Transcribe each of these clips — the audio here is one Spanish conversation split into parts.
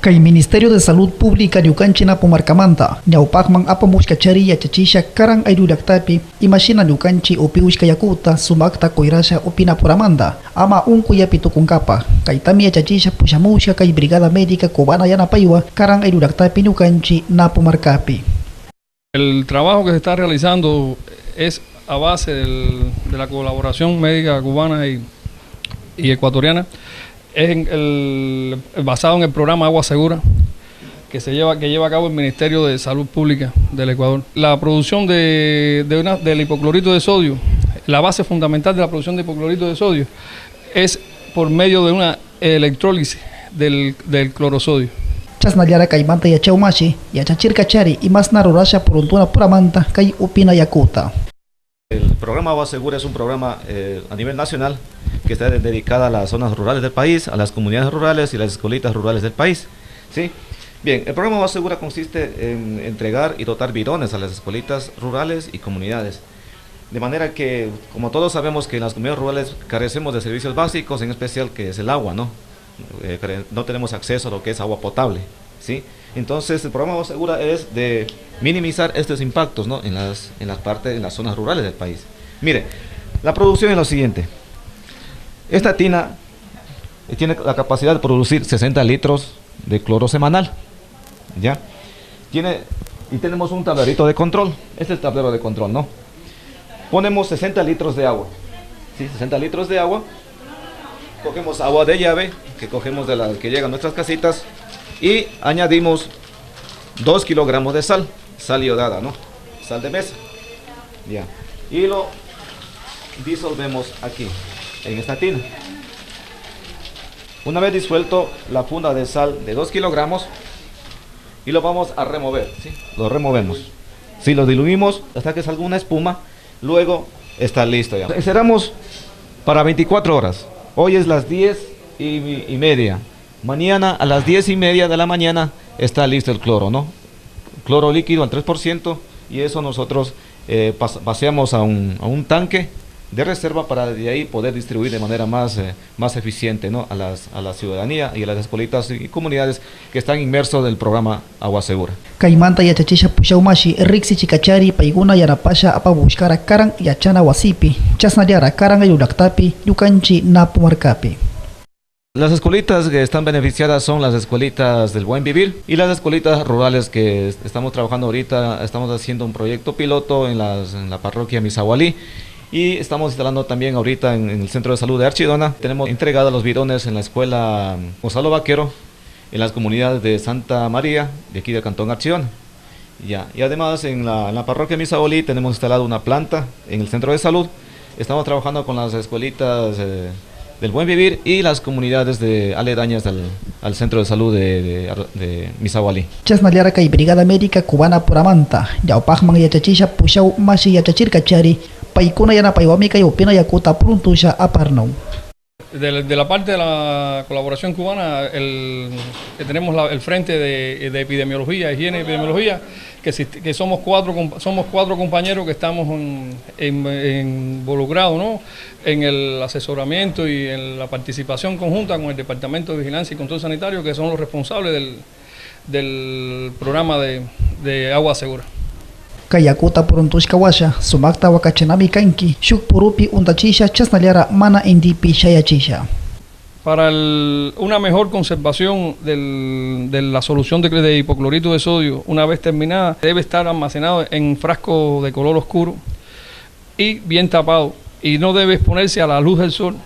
Kay Ministerio de Salud Pública Ñukanchina Pumarcamanta, ñawpaqman apamushkachari yachachisha karan ayllullaktapi imashina ñukanchi upi ushkayakuta sumakta kuyrasha upinapuramanta ama unkuyapi tukunkapa. Kaytami yachachisha pushamushka kay Brigada Médica Cubana yanapaywa karan ayllullaktapi ñukanchi napumarcapi. El trabajo que se está realizando es a base de la colaboración médica cubana y ecuatoriana. Es basado en el programa Agua Segura que lleva a cabo el Ministerio de Salud Pública del Ecuador. La producción del hipoclorito de sodio, la base fundamental de la producción de hipoclorito de sodio es por medio de una electrólisis del clorosodio. Chasnallara kaymanta yachaumashi, yachachirkachari y más narurasha puruntuna puramanta kay upina yakuta. El programa Agua Segura es un programa a nivel nacional que está dedicado a las zonas rurales del país, a las comunidades rurales y las escuelitas rurales del país. ¿Sí? Bien, el programa Agua Segura consiste en entregar y dotar bidones a las escuelitas rurales y comunidades. De manera que, como todos sabemos que en las comunidades rurales carecemos de servicios básicos, en especial que es el agua, ¿no? No tenemos acceso a lo que es agua potable, ¿sí? Entonces el programa Agua Segura es de minimizar estos impactos, ¿no? en las zonas rurales del país. Mire, la producción es lo siguiente. Esta tina tiene la capacidad de producir 60 litros de cloro semanal, ¿ya? Y tenemos un tablerito de control. Este es el tablero de control, ¿no? Ponemos 60 litros de agua, ¿sí? 60 litros de agua. Cogemos agua de llave, que cogemos de las que llegan a nuestras casitas, y añadimos 2 kilogramos de sal iodada, ¿no? Sal de mesa, ya. Y lo disolvemos aquí, en esta tina. Una vez disuelto la funda de sal de 2 kilogramos, y lo vamos a remover, ¿sí? Lo removemos. Si lo diluimos hasta que salga una espuma, luego está listo ya. Cerramos para 24 horas. Hoy es las 10:30. Mañana a las 10:30 de la mañana está listo el cloro, ¿no? Cloro líquido al 3%, y eso nosotros paseamos a un tanque de reserva para de ahí poder distribuir de manera más eficiente, ¿no? a la ciudadanía y a las escuelitas y comunidades que están inmersos del programa Agua Segura. Kaymanta yachachisha pushaumashi riksi chikachari payguna yarapasha apabushkara karan yachana wasipi chasnallara karan ayllullaktapi ñukanchi napumarcapi. Las escuelitas que están beneficiadas son las escuelitas del Buen Vivir y las escuelitas rurales que estamos trabajando ahorita. Estamos haciendo un proyecto piloto en la parroquia Misahualí. Y estamos instalando también ahorita en el Centro de Salud de Archidona. Tenemos entregados los bidones en la escuela Gonzalo Vaquero, en las comunidades de Santa María, de aquí del Cantón Archidona. Ya. Y además en la parroquia Misahualí tenemos instalado una planta en el Centro de Salud. Estamos trabajando con las escuelitas del Buen Vivir y las comunidades aledañas al Centro de Salud de Misahualí. Chasnallara kay Brigada Médica Cubana Puramanta, ñawpaqman yachachisha pushau mashi yachachirkachari paykuna yanapaywami kay upina yakuta pruntusha aparnaw. De la parte de la colaboración cubana, tenemos el frente de epidemiología, higiene y epidemiología, que somos cuatro compañeros que estamos involucrados, ¿no? En el asesoramiento y en la participación conjunta con el Departamento de Vigilancia y Control Sanitario, que son los responsables del programa de Agua Segura. Kayakuta puruntushkawasha sumakta wakachanami kanki shuk purupi untachisha chasnallara mana indipi shayachisha. Para una mejor conservación de la solución de hipoclorito de sodio, una vez terminada, debe estar almacenado en frasco de color oscuro y bien tapado, y no debe exponerse a la luz del sol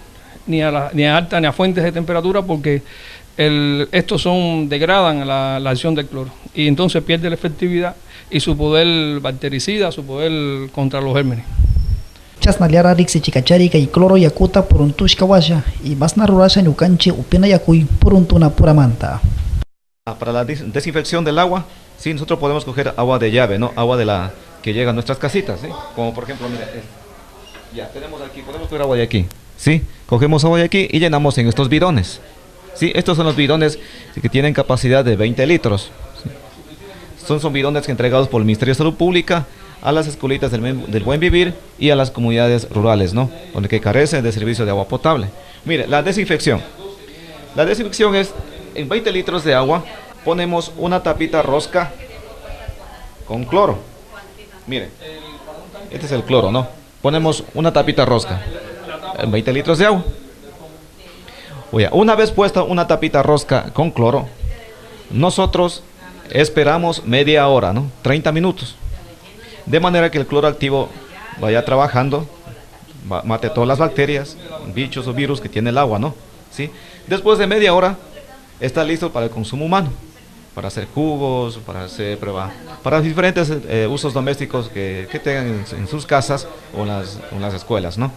ni a alta ni a fuentes de temperatura, porque estos degradan la acción del cloro y entonces pierde la efectividad y su poder bactericida, su poder contra los gérmenes. Chasnallara riksi chikachari kay cloro yakuta puruntushkawasha y más narurasha ñukanchi upina yakuy puruntuna puramanta. Para la desinfección del agua, sí, nosotros podemos coger agua de llave, ¿no? Agua que llega a nuestras casitas, ¿sí? Como por ejemplo, mira, ya tenemos aquí, podemos coger agua de aquí, ¿sí? Cogemos agua de aquí y llenamos en estos bidones, ¿sí? Estos son los bidones que tienen capacidad de 20 litros. ¿Sí? Son bidones entregados por el Ministerio de Salud Pública a las escuelitas del Buen Vivir y a las comunidades rurales, ¿no? Donde que carecen de servicio de agua potable. Mire, la desinfección. La desinfección es en 20 litros de agua, ponemos una tapita rosca con cloro. Miren, este es el cloro, ¿no? Ponemos una tapita rosca, 20 litros de agua. Oye, una vez puesta una tapita rosca con cloro, nosotros esperamos media hora, ¿no? 30 minutos. De manera que el cloro activo vaya trabajando, mate todas las bacterias, bichos o virus que tiene el agua, ¿no? ¿Sí? Después de media hora está listo para el consumo humano, para hacer jugos, para hacer prueba, para diferentes usos domésticos que tengan en sus casas o en las escuelas, ¿no?